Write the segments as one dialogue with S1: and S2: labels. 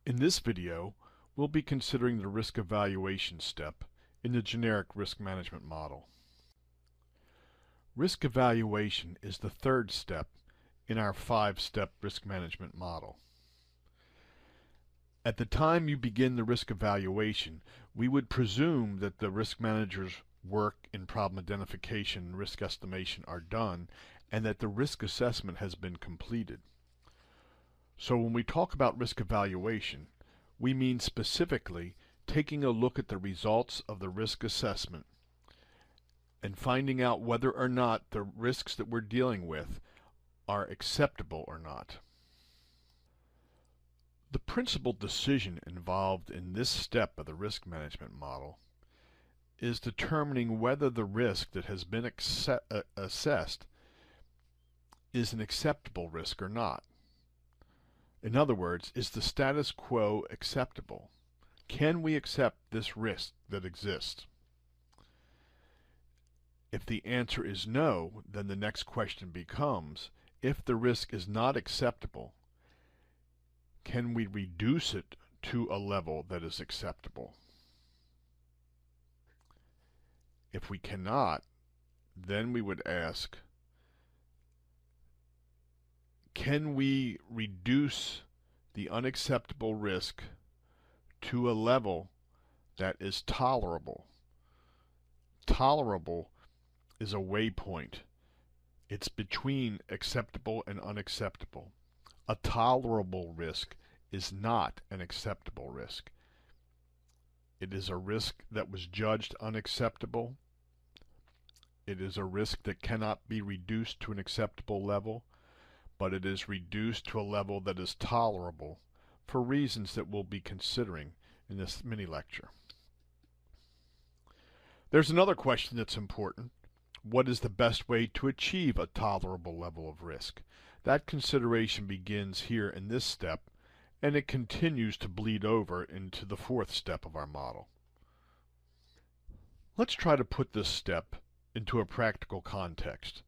S1: In this video, we'll be considering the risk evaluation step in the generic risk management model. Risk evaluation is the third step in our 5-step risk management model. At the time you begin the risk evaluation, we would presume that the risk manager's work in problem identification and risk estimation are done and that the risk assessment has been completed. So when we talk about risk evaluation, we mean specifically taking a look at the results of the risk assessment and finding out whether or not the risks that we're dealing with are acceptable or not. The principal decision involved in this step of the risk management model is determining whether the risk that has been assessed is an acceptable risk or not. In other words, is the status quo acceptable? Can we accept this risk that exists? If the answer is no, then the next question becomes, if the risk is not acceptable, can we reduce it to a level that is acceptable? If we cannot, then we would ask, can we reduce the unacceptable risk to a level that is tolerable? Tolerable is a waypoint. It's between acceptable and unacceptable. A tolerable risk is not an acceptable risk. It is a risk that was judged unacceptable. It is a risk that cannot be reduced to an acceptable level, but it is reduced to a level that is tolerable for reasons that we'll be considering in this mini lecture. There's another question that's important. What is the best way to achieve a tolerable level of risk? That consideration begins here in this step, and it continues to bleed over into the 4th step of our model. Let's try to put this step into a practical context.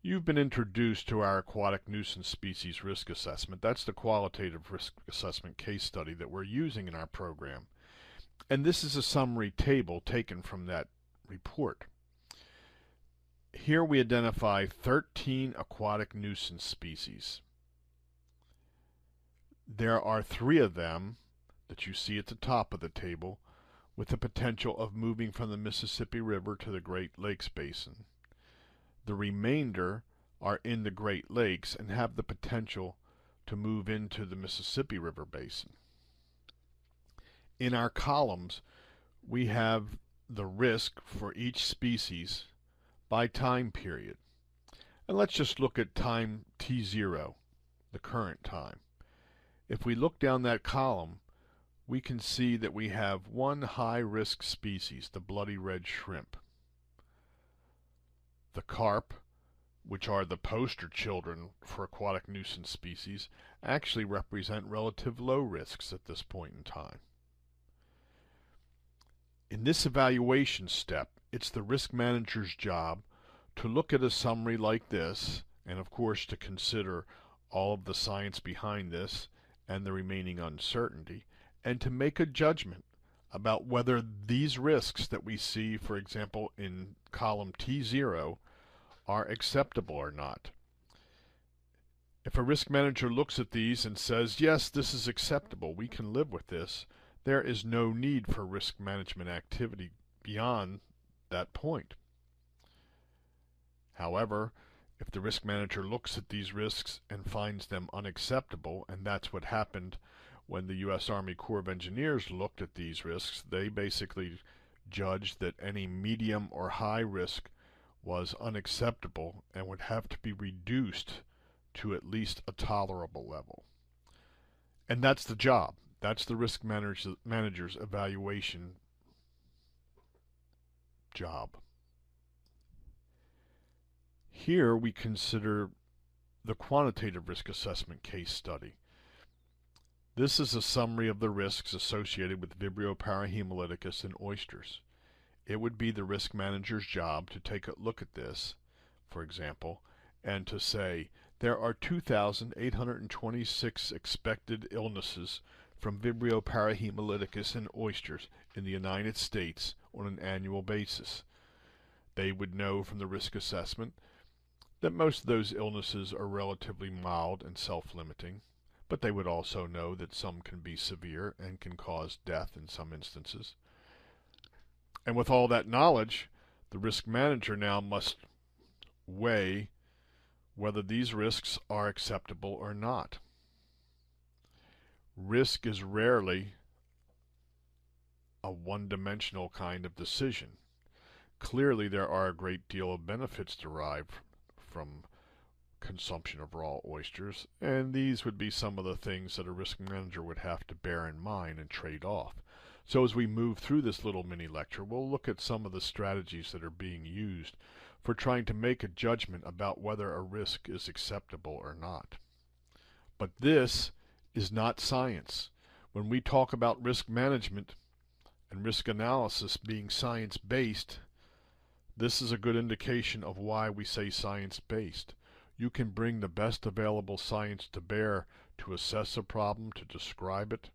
S1: You've been introduced to our aquatic nuisance species risk assessment. That's the qualitative risk assessment case study that we're using in our program. And this is a summary table taken from that report. Here we identify 13 aquatic nuisance species. There are 3 of them that you see at the top of the table with the potential of moving from the Mississippi River to the Great Lakes Basin. The remainder are in the Great Lakes and have the potential to move into the Mississippi River Basin. In our columns, we have the risk for each species by time period. And let's just look at time T0, the current time. If we look down that column, we can see that we have one high-risk species, the bloody red shrimp. The carp, which are the poster children for aquatic nuisance species, actually represent relative low risks at this point in time. In this evaluation step, it's the risk manager's job to look at a summary like this, and of course to consider all of the science behind this and the remaining uncertainty, and to make a judgment about whether these risks that we see, for example, in column T0, are acceptable or not. If a risk manager looks at these and says, yes, this is acceptable, we can live with this, there is no need for risk management activity beyond that point. However, if the risk manager looks at these risks and finds them unacceptable, and that's what happened when the U.S. Army Corps of Engineers looked at these risks, they basically judged that any medium or high risk was unacceptable and would have to be reduced to at least a tolerable level. And that's the job. That's the risk manager's evaluation job. Here we consider the quantitative risk assessment case study. This is a summary of the risks associated with Vibrio parahemolyticus in oysters. It would be the risk manager's job to take a look at this, for example, and to say there are 2,826 expected illnesses from Vibrio parahemolyticus in oysters in the United States on an annual basis. They would know from the risk assessment that most of those illnesses are relatively mild and self-limiting, but they would also know that some can be severe and can cause death in some instances. And with all that knowledge, the risk manager now must weigh whether these risks are acceptable or not. Risk is rarely a one-dimensional kind of decision. Clearly, there are a great deal of benefits derived from consumption of raw oysters, and these would be some of the things that a risk manager would have to bear in mind and trade off. So as we move through this little mini lecture, we'll look at some of the strategies that are being used for trying to make a judgment about whether a risk is acceptable or not. But this is not science. When we talk about risk management and risk analysis being science-based, this is a good indication of why we say science-based. You can bring the best available science to bear to assess a problem, to describe it,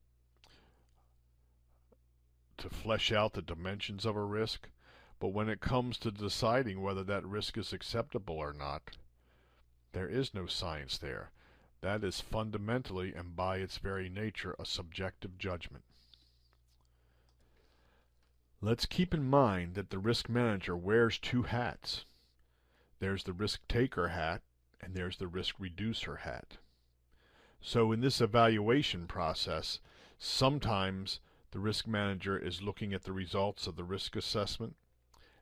S1: to flesh out the dimensions of a risk, but when it comes to deciding whether that risk is acceptable or not, there is no science there. That is fundamentally and by its very nature a subjective judgment. Let's keep in mind that the risk manager wears two hats. There's the risk taker hat and there's the risk reducer hat. So in this evaluation process, sometimes the risk manager is looking at the results of the risk assessment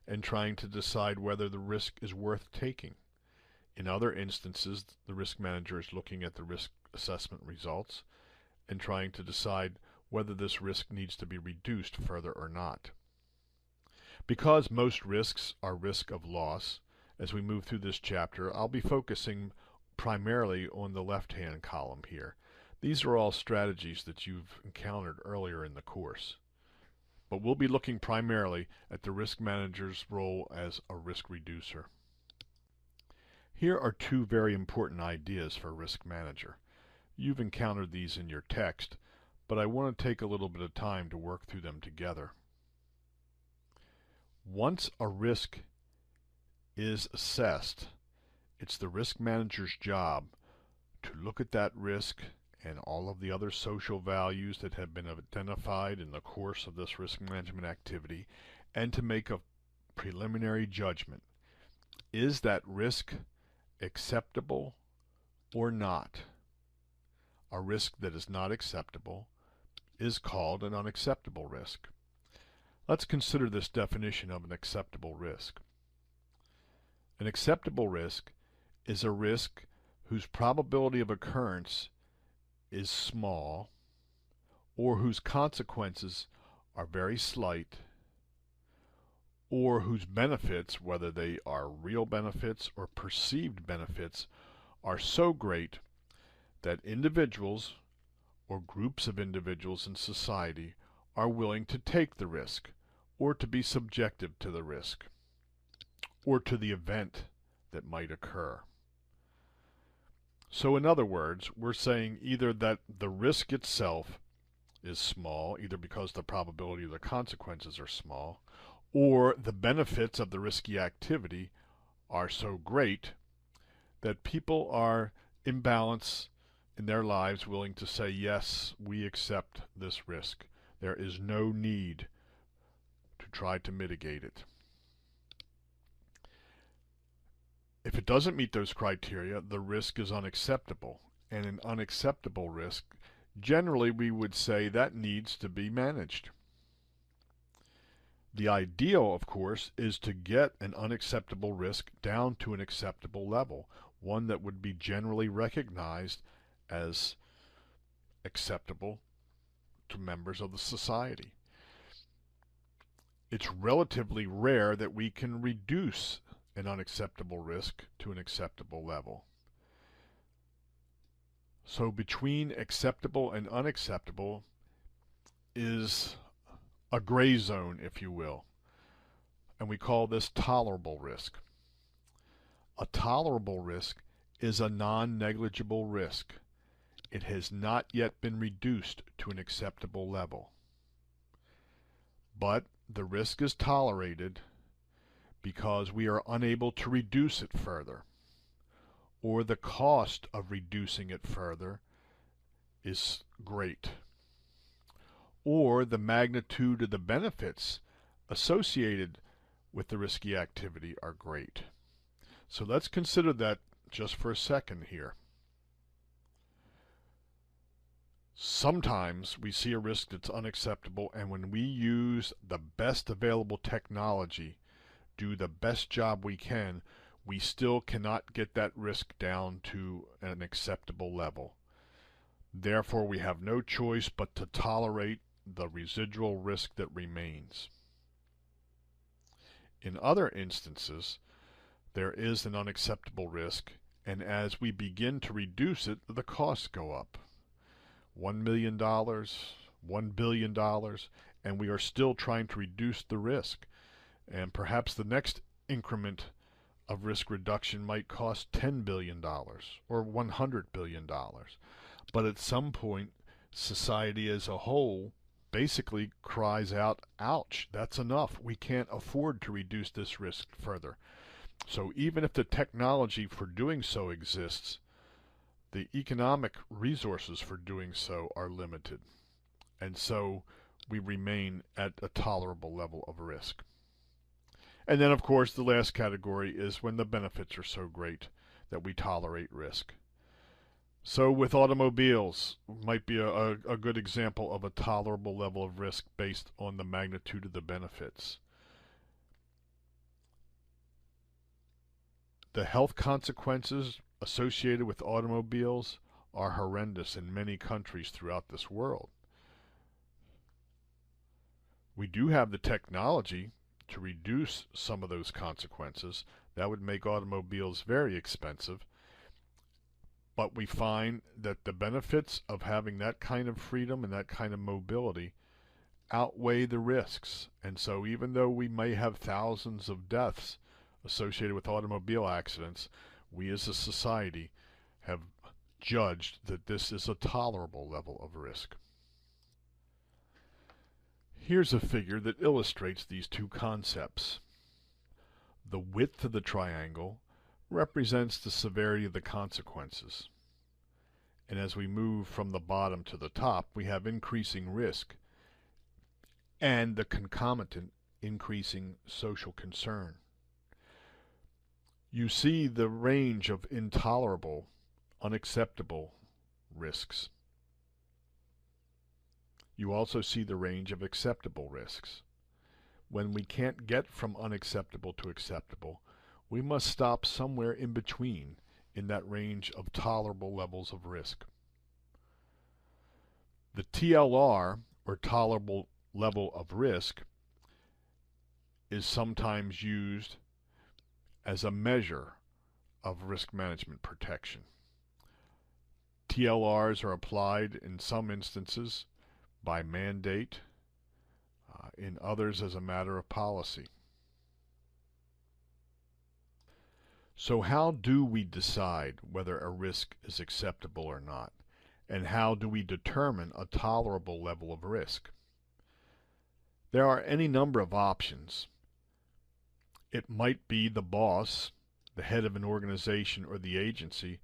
S1: and trying to decide whether the risk is worth taking. In other instances, the risk manager is looking at the risk assessment results and trying to decide whether this risk needs to be reduced further or not. Because most risks are risk of loss, as we move through this chapter, I'll be focusing primarily on the left-hand column here. These are all strategies that you've encountered earlier in the course. But we'll be looking primarily at the risk manager's role as a risk reducer. Here are two very important ideas for a risk manager. You've encountered these in your text, but I want to take a little bit of time to work through them together. Once a risk is assessed, it's the risk manager's job to look at that risk and all of the other social values that have been identified in the course of this risk management activity and to make a preliminary judgment. Is that risk acceptable or not? A risk that is not acceptable is called an unacceptable risk. Let's consider this definition of an acceptable risk. An acceptable risk is a risk whose probability of occurrence is small or whose consequences are very slight or whose benefits, whether they are real benefits or perceived benefits, are so great that individuals or groups of individuals in society are willing to take the risk or to be subjected to the risk or to the event that might occur. So in other words, we're saying either that the risk itself is small, either because the probability of the consequences are small, or the benefits of the risky activity are so great that people are in balance in their lives willing to say, yes, we accept this risk. There is no need to try to mitigate it. If it doesn't meet those criteria, the risk is unacceptable. And an unacceptable risk, generally we would say that needs to be managed. The ideal, of course, is to get an unacceptable risk down to an acceptable level, one that would be generally recognized as acceptable to members of the society. It's relatively rare that we can reduce an unacceptable risk to an acceptable level. So between acceptable and unacceptable is a gray zone, if you will, and we call this tolerable risk. A tolerable risk is a non-negligible risk. It has not yet been reduced to an acceptable level. But the risk is tolerated because we are unable to reduce it further, or the cost of reducing it further is great, or the magnitude of the benefits associated with the risky activity are great. So let's consider that just for a second here. Sometimes we see a risk that's unacceptable, and when we use the best available technology, do the best job we can, we still cannot get that risk down to an acceptable level. Therefore, we have no choice but to tolerate the residual risk that remains. In other instances, there is an unacceptable risk, and as we begin to reduce it, the costs go up. $1 million, $1 billion, and we are still trying to reduce the risk. And perhaps the next increment of risk reduction might cost $10 billion or $100 billion. But at some point, society as a whole basically cries out, ouch, that's enough. We can't afford to reduce this risk further. So even if the technology for doing so exists, the economic resources for doing so are limited. And so we remain at a tolerable level of risk. And then, of course, the last category is when the benefits are so great that we tolerate risk. So with automobiles, might be a good example of a tolerable level of risk based on the magnitude of the benefits. The health consequences associated with automobiles are horrendous in many countries throughout this world. We do have the technology to reduce some of those consequences. That would make automobiles very expensive. But we find that the benefits of having that kind of freedom and that kind of mobility outweigh the risks. And so even though we may have thousands of deaths associated with automobile accidents, we as a society have judged that this is a tolerable level of risk. Here's a figure that illustrates these two concepts. The width of the triangle represents the severity of the consequences. And as we move from the bottom to the top, we have increasing risk and the concomitant increasing social concern. You see the range of intolerable, unacceptable risks. You also see the range of acceptable risks. When we can't get from unacceptable to acceptable, we must stop somewhere in between in that range of tolerable levels of risk. The TLR, or tolerable level of risk, is sometimes used as a measure of risk management protection. TLRs are applied in some instances by mandate, in others as a matter of policy. So how do we decide whether a risk is acceptable or not? And how do we determine a tolerable level of risk? There are any number of options. It might be the boss, the head of an organization or the agency,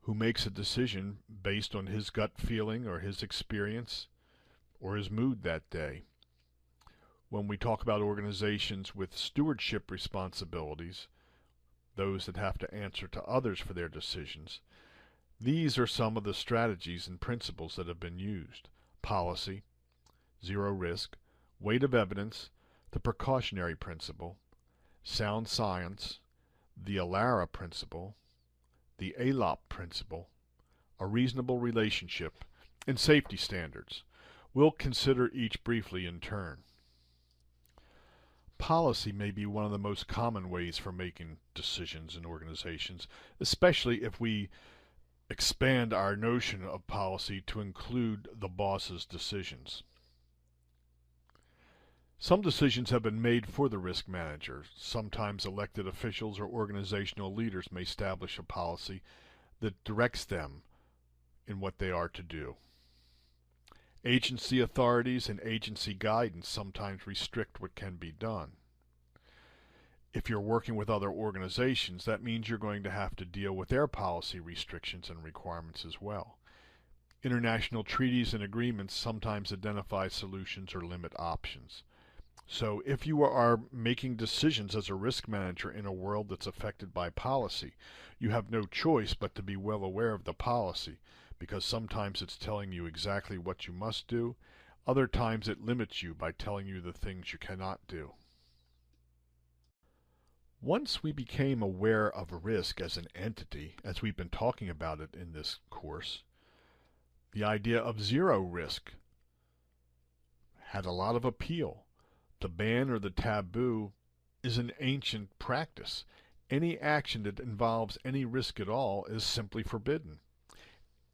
S1: who makes a decision based on his gut feeling or his experience or his mood that day. When we talk about organizations with stewardship responsibilities, those that have to answer to others for their decisions, these are some of the strategies and principles that have been used: policy, zero risk, weight of evidence, the precautionary principle, sound science, the Alara Principle, the ALOP Principle, a reasonable relationship, and safety standards. We'll consider each briefly in turn. Policy may be one of the most common ways for making decisions in organizations, especially if we expand our notion of policy to include the boss's decisions. Some decisions have been made for the risk manager. Sometimes elected officials or organizational leaders may establish a policy that directs them in what they are to do. Agency authorities and agency guidance sometimes restrict what can be done. If you're working with other organizations, that means you're going to have to deal with their policy restrictions and requirements as well. International treaties and agreements sometimes identify solutions or limit options. So if you are making decisions as a risk manager in a world that's affected by policy, you have no choice but to be well aware of the policy, because sometimes it's telling you exactly what you must do, other times it limits you by telling you the things you cannot do. Once we became aware of a risk as an entity, as we've been talking about it in this course, the idea of zero risk had a lot of appeal. The ban or the taboo is an ancient practice. Any action that involves any risk at all is simply forbidden.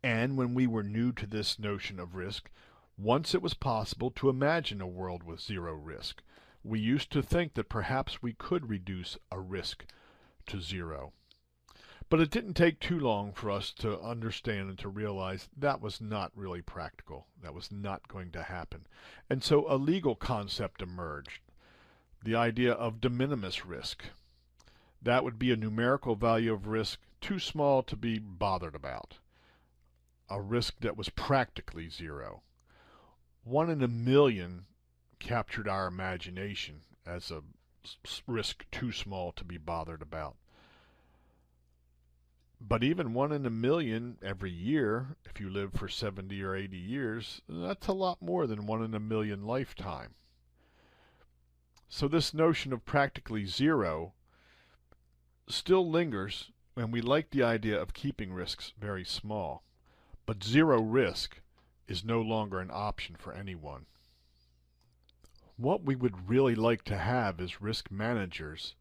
S1: And when we were new to this notion of risk, once it was possible to imagine a world with zero risk, we used to think that perhaps we could reduce a risk to zero. But it didn't take too long for us to understand and to realize that was not really practical. That was not going to happen. And so a legal concept emerged, the idea of de minimis risk. That would be a numerical value of risk too small to be bothered about, a risk that was practically zero. 1 in a million captured our imagination as a risk too small to be bothered about. But even 1 in a million every year, if you live for 70 or 80 years, that's a lot more than 1 in a million lifetime. So this notion of practically zero still lingers, and we like the idea of keeping risks very small. But zero risk is no longer an option for anyone. What we would really like to have as risk managers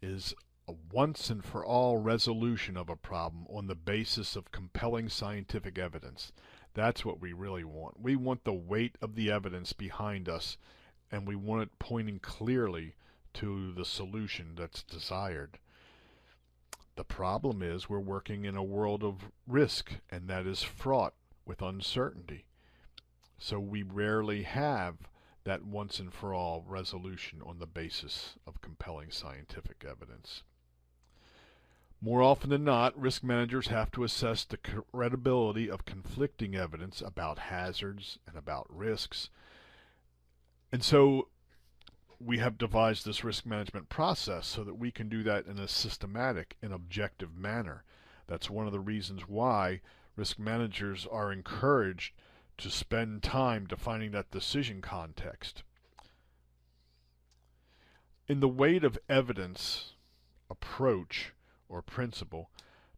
S1: is a once and for all resolution of a problem on the basis of compelling scientific evidence. That's what we really want. We want the weight of the evidence behind us, and we want it pointing clearly to the solution that's desired. The problem is we're working in a world of risk, and that is fraught with uncertainty. So we rarely have that once and for all resolution on the basis of compelling scientific evidence. More often than not, risk managers have to assess the credibility of conflicting evidence about hazards and about risks. And so we have devised this risk management process so that we can do that in a systematic and objective manner. That's one of the reasons why risk managers are encouraged to spend time defining that decision context. In the weight of evidence approach or principle,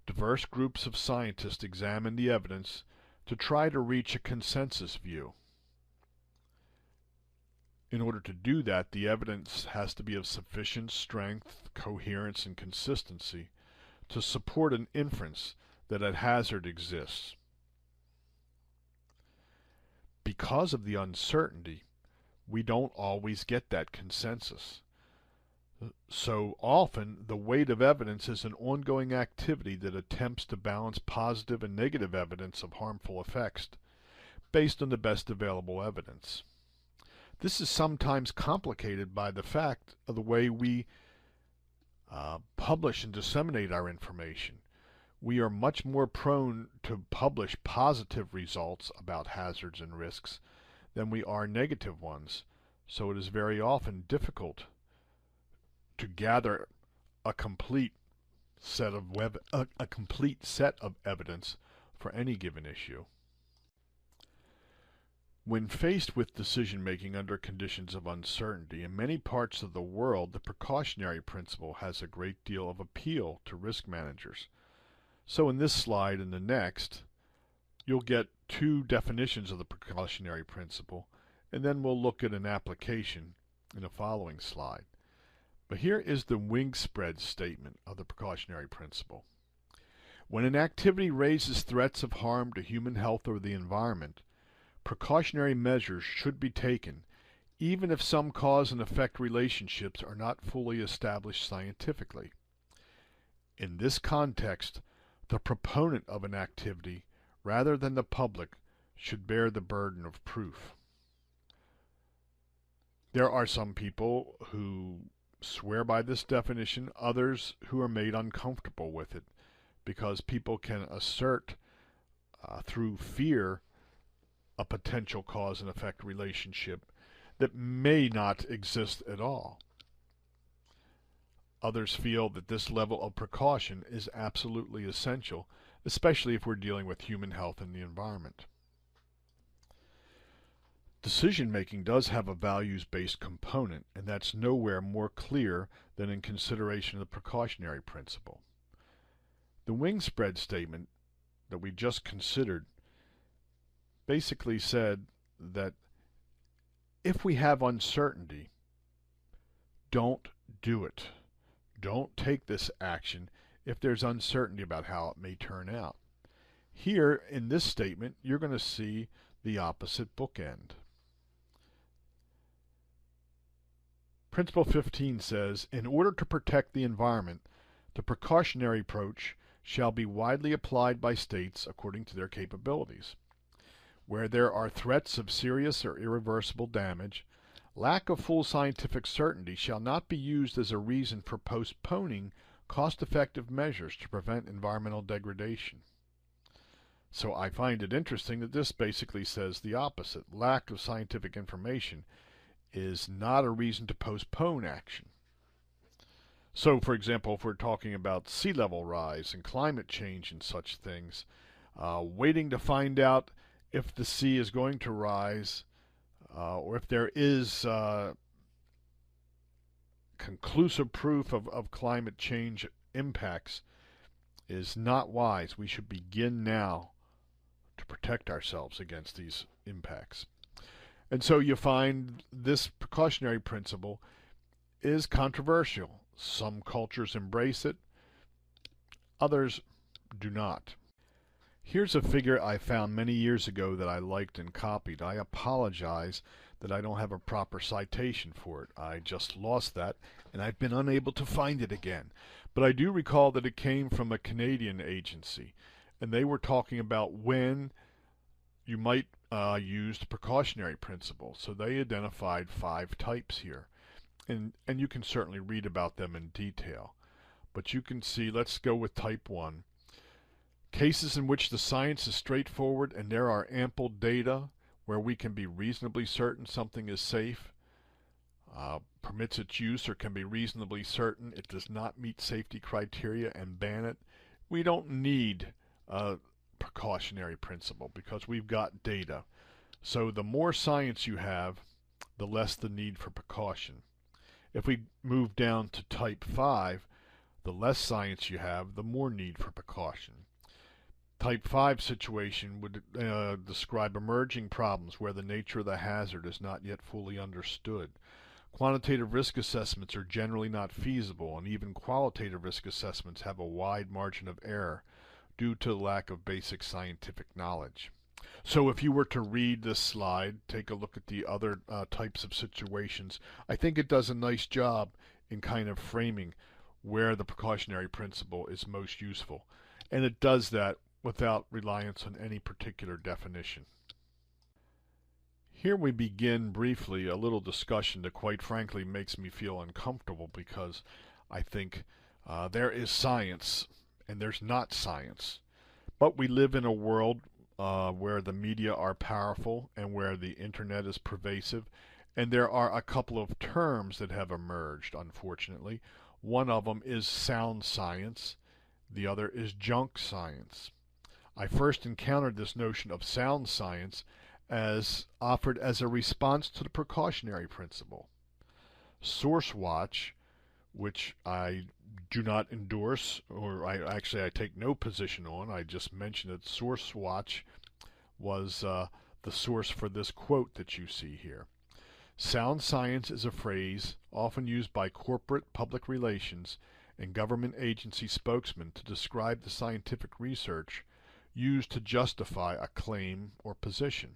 S1: diverse groups of scientists examine the evidence to try to reach a consensus view. In order to do that, the evidence has to be of sufficient strength, coherence, and consistency to support an inference that a hazard exists. Because of the uncertainty, we don't always get that consensus. So often, the weight of evidence is an ongoing activity that attempts to balance positive and negative evidence of harmful effects based on the best available evidence. This is sometimes complicated by the fact of the way we publish and disseminate our information. We are much more prone to publish positive results about hazards and risks than we are negative ones. So it is very often difficult to gather a complete set of evidence for any given issue. When faced with decision-making under conditions of uncertainty, in many parts of the world, the precautionary principle has a great deal of appeal to risk managers. So in this slide and the next, you'll get two definitions of the precautionary principle, and then we'll look at an application in a following slide. But here is the wing spread statement of the precautionary principle. When an activity raises threats of harm to human health or the environment, precautionary measures should be taken, even if some cause and effect relationships are not fully established scientifically. In this context, the proponent of an activity, rather than the public, should bear the burden of proof. There are some people who swear by this definition, others who are made uncomfortable with it because people can assert through fear a potential cause and effect relationship that may not exist at all. Others feel that this level of precaution is absolutely essential, especially if we're dealing with human health and the environment. Decision-making does have a values-based component, and that's nowhere more clear than in consideration of the precautionary principle. The wingspread statement that we just considered basically said that if we have uncertainty, don't do it. Don't take this action if there's uncertainty about how it may turn out. Here, in this statement, you're going to see the opposite bookend. Principle 15 says, in order to protect the environment, the precautionary approach shall be widely applied by states according to their capabilities. Where there are threats of serious or irreversible damage, lack of full scientific certainty shall not be used as a reason for postponing cost-effective measures to prevent environmental degradation. So I find it interesting that this basically says the opposite. Lack of scientific information is not a reason to postpone action. So, for example, if we're talking about sea level rise and climate change and such things, waiting to find out if the sea is going to rise or if there is conclusive proof of climate change impacts is not wise. We should begin now to protect ourselves against these impacts. And so you find this precautionary principle is controversial. Some cultures embrace it, others do not. Here's a figure I found many years ago that I liked and copied. I apologize that I don't have a proper citation for it. I just lost that, and I've been unable to find it again. But I do recall that it came from a Canadian agency, and they were talking about when you might use the precautionary principle. So they identified 5 types here. And you can certainly read about them in detail. But you can see, let's go with type 1. Cases in which the science is straightforward and there are ample data where we can be reasonably certain something is safe, permits its use, or can be reasonably certain it does not meet safety criteria and ban it. We don't need a precautionary principle because we've got data. So the more science you have, the less the need for precaution. If we move down to type 5, the less science you have, the more need for precaution. Type 5 situation would describe emerging problems where the nature of the hazard is not yet fully understood. Quantitative risk assessments are generally not feasible, and even qualitative risk assessments have a wide margin of error due to the lack of basic scientific knowledge. So if you were to read this slide, take a look at the other types of situations, I think it does a nice job in kind of framing where the precautionary principle is most useful. And it does that without reliance on any particular definition. Here we begin briefly a little discussion that quite frankly makes me feel uncomfortable because I think there is science and there's not science. But we live in a world where the media are powerful and where the internet is pervasive, and there are a couple of terms that have emerged, unfortunately. One of them is sound science, the other is junk science. I first encountered this notion of sound science as offered as a response to the precautionary principle. SourceWatch, which I do not endorse, or I take no position on, I just mentioned that SourceWatch was the source for this quote that you see here. Sound science is a phrase often used by corporate public relations and government agency spokesmen to describe the scientific research used to justify a claim or position.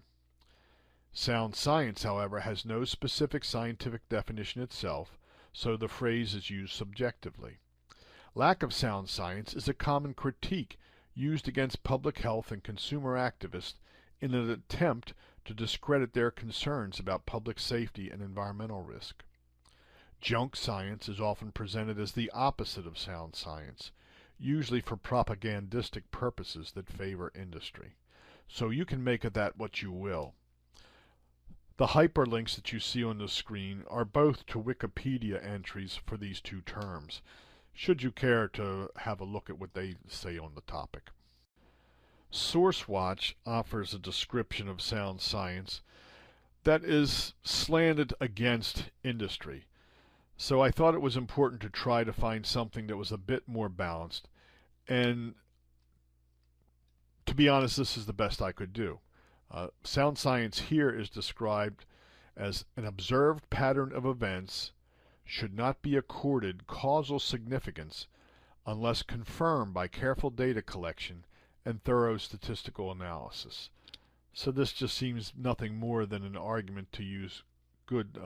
S1: Sound science, however, has no specific scientific definition itself, so the phrase is used subjectively. Lack of sound science is a common critique used against public health and consumer activists in an attempt to discredit their concerns about public safety and environmental risk. Junk science is often presented as the opposite of sound science, usually for propagandistic purposes that favor industry. So you can make of that what you will. The hyperlinks that you see on the screen are both to Wikipedia entries for these two terms, should you care to have a look at what they say on the topic. SourceWatch offers a description of sound science that is slanted against industry. So I thought it was important to try to find something that was a bit more balanced. And to be honest, this is the best I could do. Sound science here is described as an observed pattern of events should not be accorded causal significance unless confirmed by careful data collection and thorough statistical analysis. So this just seems nothing more than an argument to use good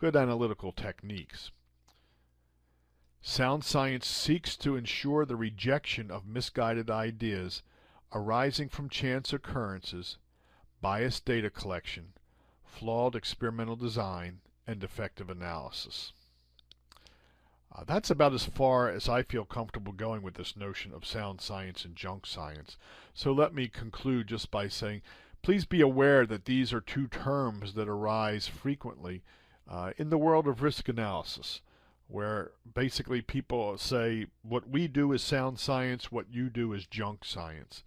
S1: analytical techniques. Sound science seeks to ensure the rejection of misguided ideas arising from chance occurrences, biased data collection, flawed experimental design, and defective analysis. That's about as far as I feel comfortable going with this notion of sound science and junk science. So let me conclude just by saying, please be aware that these are two terms that arise frequently in the world of risk analysis, where basically people say what we do is sound science, what you do is junk science.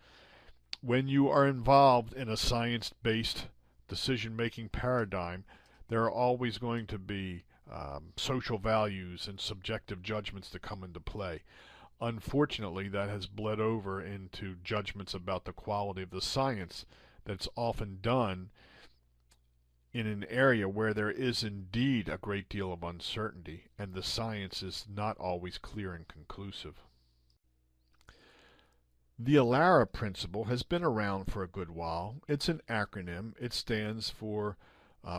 S1: When you are involved in a science-based decision-making paradigm, there are always going to be social values and subjective judgments that come into play. Unfortunately, that has bled over into judgments about the quality of the science that's often done in an area where there is indeed a great deal of uncertainty and the science is not always clear and conclusive. The Alara Principle has been around for a good while. It's an acronym. It stands for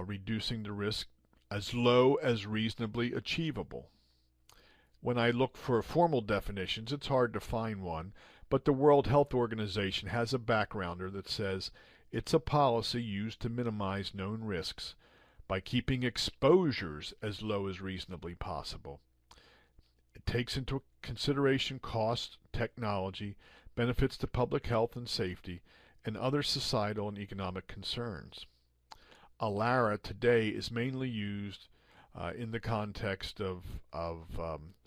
S1: reducing the risk as low as reasonably achievable. When I look for formal definitions, it's hard to find one, but the World Health Organization has a backgrounder that says it's a policy used to minimize known risks by keeping exposures as low as reasonably possible. It takes into consideration cost, technology, benefits to public health and safety, and other societal and economic concerns. Alara today is mainly used in the context of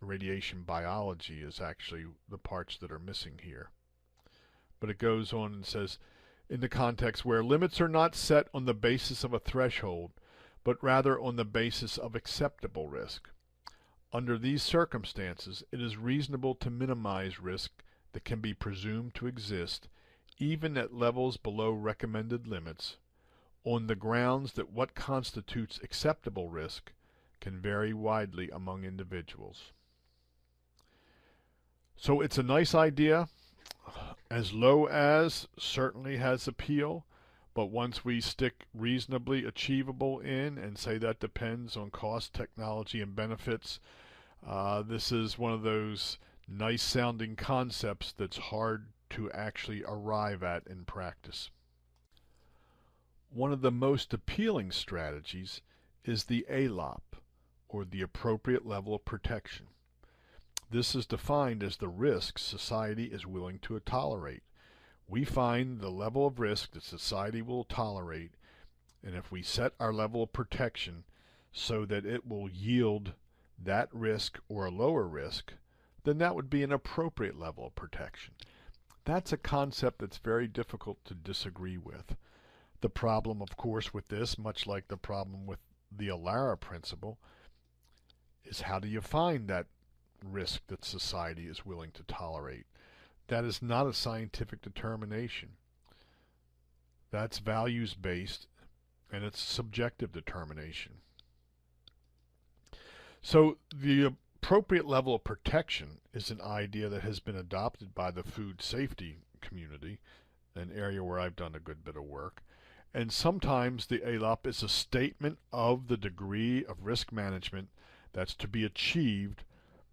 S1: radiation biology is actually the parts that are missing here. But it goes on and says, in the context where limits are not set on the basis of a threshold, but rather on the basis of acceptable risk. Under these circumstances, it is reasonable to minimize risk that can be presumed to exist, even at levels below recommended limits, on the grounds that what constitutes acceptable risk can vary widely among individuals. So it's a nice idea. As low as certainly has appeal, but once we stick reasonably achievable in and say that depends on cost, technology, and benefits, this is one of those nice sounding concepts that's hard to actually arrive at in practice. One of the most appealing strategies is the ALOP, or the appropriate level of protection. This is defined as the risk society is willing to tolerate. We find the level of risk that society will tolerate, and if we set our level of protection so that it will yield that risk or a lower risk, then that would be an appropriate level of protection. That's a concept that's very difficult to disagree with. The problem, of course, with this, much like the problem with the Alara Principle, is how do you find that risk that society is willing to tolerate? That is not a scientific determination. That's values-based, and it's subjective determination. So the appropriate level of protection is an idea that has been adopted by the food safety community, an area where I've done a good bit of work. And sometimes the ALOP is a statement of the degree of risk management that's to be achieved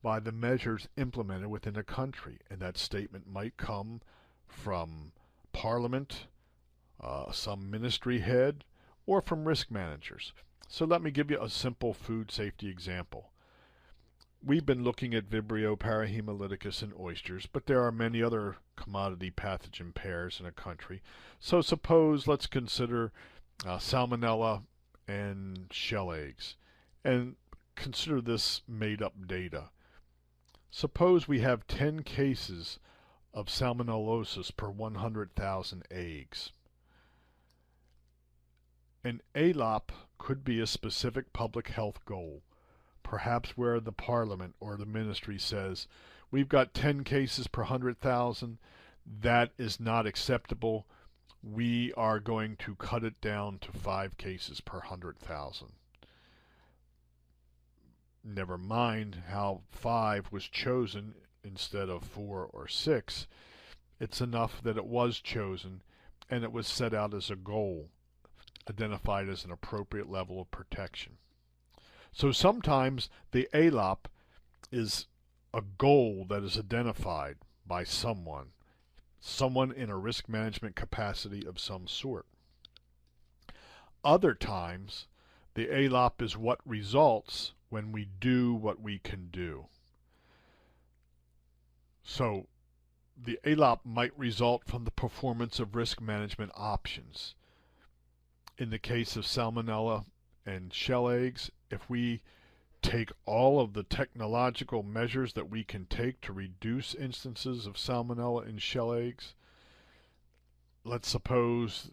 S1: by the measures implemented within a country. And that statement might come from Parliament some ministry head, or from risk managers. So let me give you a simple food safety example. We've been looking at Vibrio parahemolyticus in oysters, but there are many other commodity pathogen pairs in a country. So suppose, let's consider salmonella and shell eggs, and consider this made-up data. Suppose we have 10 cases of salmonellosis per 100,000 eggs. An ALOP could be a specific public health goal, perhaps where the parliament or the ministry says, we've got 10 cases per 100,000, that is not acceptable, we are going to cut it down to 5 cases per 100,000. Never mind how 5 was chosen instead of 4 or 6. It's enough that it was chosen and it was set out as a goal, identified as an appropriate level of protection. So sometimes the ALOP is a goal that is identified by someone in a risk management capacity of some sort. Other times, the ALOP is what results when we do what we can do. So the ALOP might result from the performance of risk management options. In the case of salmonella and shell eggs, if we take all of the technological measures that we can take to reduce instances of salmonella in shell eggs, let's suppose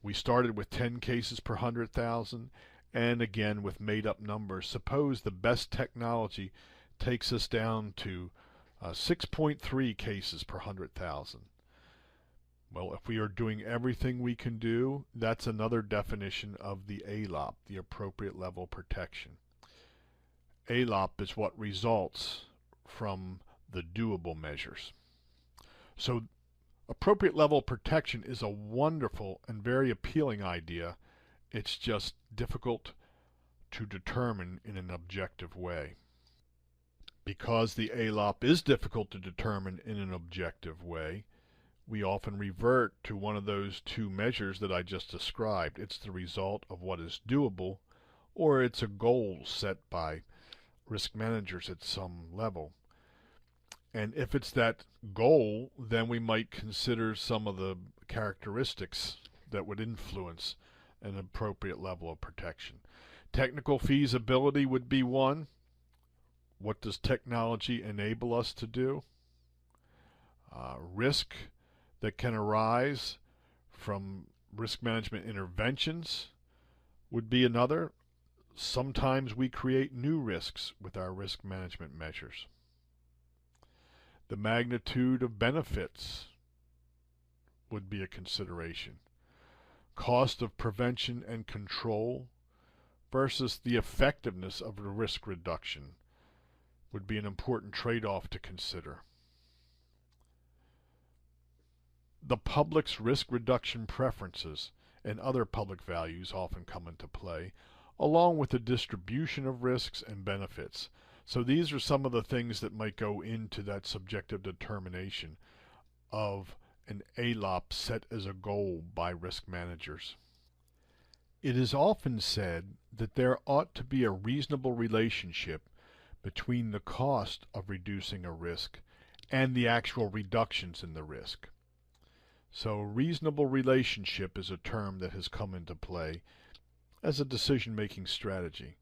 S1: we started with 10 cases per 100,000, and again with made-up numbers. Suppose the best technology takes us down to 6.3 cases per 100,000. Well, if we are doing everything we can do, that's another definition of the ALOP, the appropriate level of protection. ALOP is what results from the doable measures. So appropriate level of protection is a wonderful and very appealing idea. It's just difficult to determine in an objective way. Because the ALOP is difficult to determine in an objective way, we often revert to one of those two measures that I just described. It's the result of what is doable, or it's a goal set by risk managers at some level. And if it's that goal, then we might consider some of the characteristics that would influence an appropriate level of protection. Technical feasibility would be one. What does technology enable us to do? Risk that can arise from risk management interventions would be another. Sometimes we create new risks with our risk management measures. The magnitude of benefits would be a consideration. Cost of prevention and control versus the effectiveness of the risk reduction would be an important trade-off to consider. The public's risk reduction preferences and other public values often come into play, along with the distribution of risks and benefits. So these are some of the things that might go into that subjective determination of an ALOP set as a goal by risk managers. It is often said that there ought to be a reasonable relationship between the cost of reducing a risk and the actual reductions in the risk. So reasonable relationship is a term that has come into play as a decision-making strategy.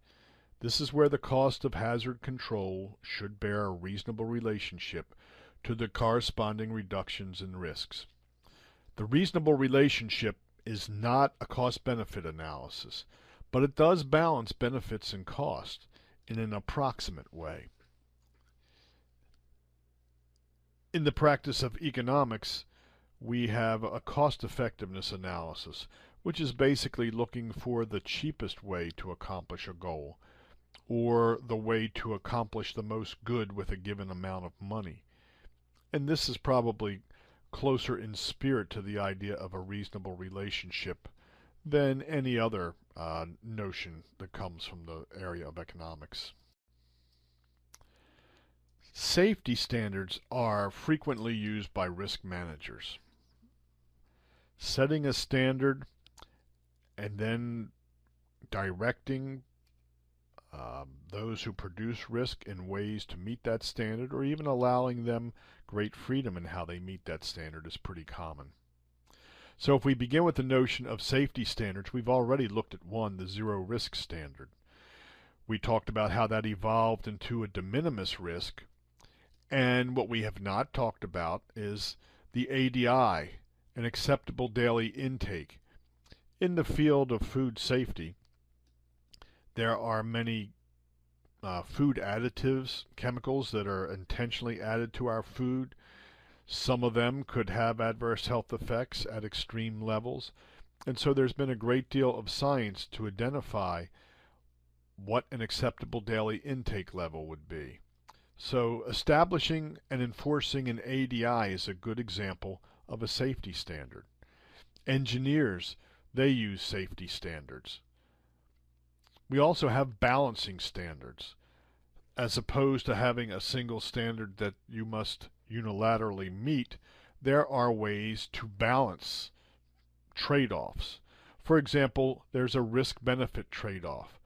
S1: This is where the cost of hazard control should bear a reasonable relationship to the corresponding reductions in risks. The reasonable relationship is not a cost-benefit analysis, but it does balance benefits and cost in an approximate way. In the practice of economics, we have a cost-effectiveness analysis, which is basically looking for the cheapest way to accomplish a goal, or the way to accomplish the most good with a given amount of money. And this is probably closer in spirit to the idea of a reasonable relationship than any other notion that comes from the area of economics. Safety standards are frequently used by risk managers. setting a standard and then directing those who produce risk in ways to meet that standard, or even allowing them great freedom in how they meet that standard, is pretty common. So if we begin with the notion of safety standards, we've already looked at one, the zero risk standard. We talked about how that evolved into a de minimis risk, and what we have not talked about is the ADI, an acceptable daily intake. In the field of food safety, there are many food additives, chemicals that are intentionally added to our food. Some of them could have adverse health effects at extreme levels. And so there's been a great deal of science to identify what an acceptable daily intake level would be. So establishing and enforcing an ADI is a good example of a safety standard. Engineers, they use safety standards. We also have balancing standards. As opposed to having a single standard that you must unilaterally meet, there are ways to balance trade-offs. For example, there's a risk-benefit trade-off.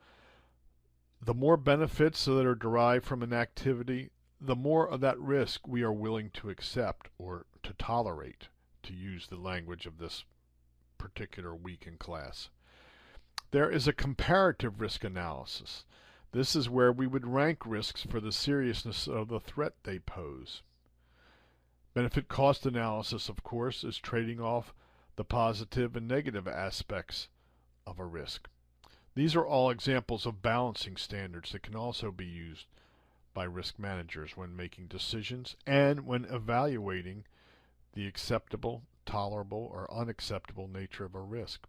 S1: The more benefits that are derived from an activity, the more of that risk we are willing to accept or to tolerate, to use the language of this particular week in class. There is a comparative risk analysis. This is where we would rank risks for the seriousness of the threat they pose. Benefit cost analysis, of course, is trading off the positive and negative aspects of a risk. These are all examples of balancing standards that can also be used by risk managers when making decisions and when evaluating the acceptable, tolerable, or unacceptable nature of a risk.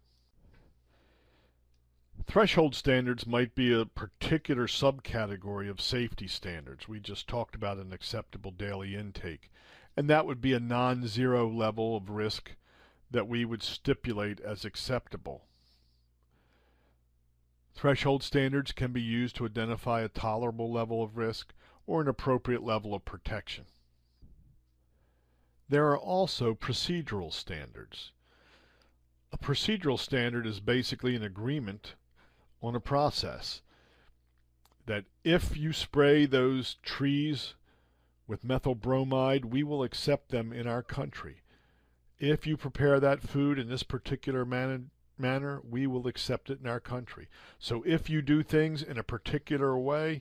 S1: Threshold standards might be a particular subcategory of safety standards. We just talked about an acceptable daily intake, and that would be a non-zero level of risk that we would stipulate as acceptable. Threshold standards can be used to identify a tolerable level of risk or an appropriate level of protection. There are also procedural standards. A procedural standard is basically an agreement on a process that if you spray those trees with methyl bromide, we will accept them in our country. If you prepare that food in this particular manner, we will accept it in our country. So if you do things in a particular way,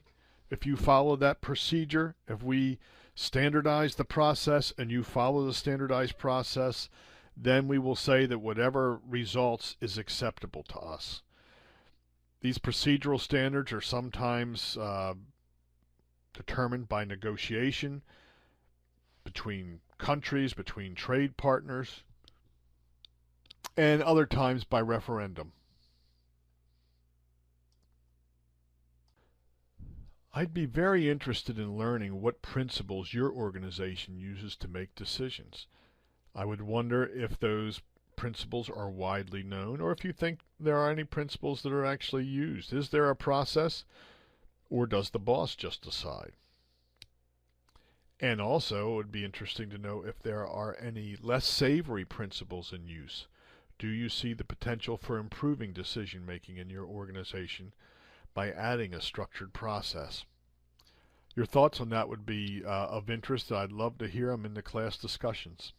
S1: if you follow that procedure, if we standardize the process and you follow the standardized process, then we will say that whatever results is acceptable to us. These procedural standards are sometimes determined by negotiation between countries, between trade partners, and other times by referendum. I'd be very interested in learning what principles your organization uses to make decisions. I would wonder if those principles are widely known, or if you think there are any principles that are actually used. Is there a process, or does the boss just decide? And also, it would be interesting to know if there are any less savory principles in use. Do you see the potential for improving decision making in your organization by adding a structured process? Your thoughts on that would be of interest. I'd love to hear them in the class discussions.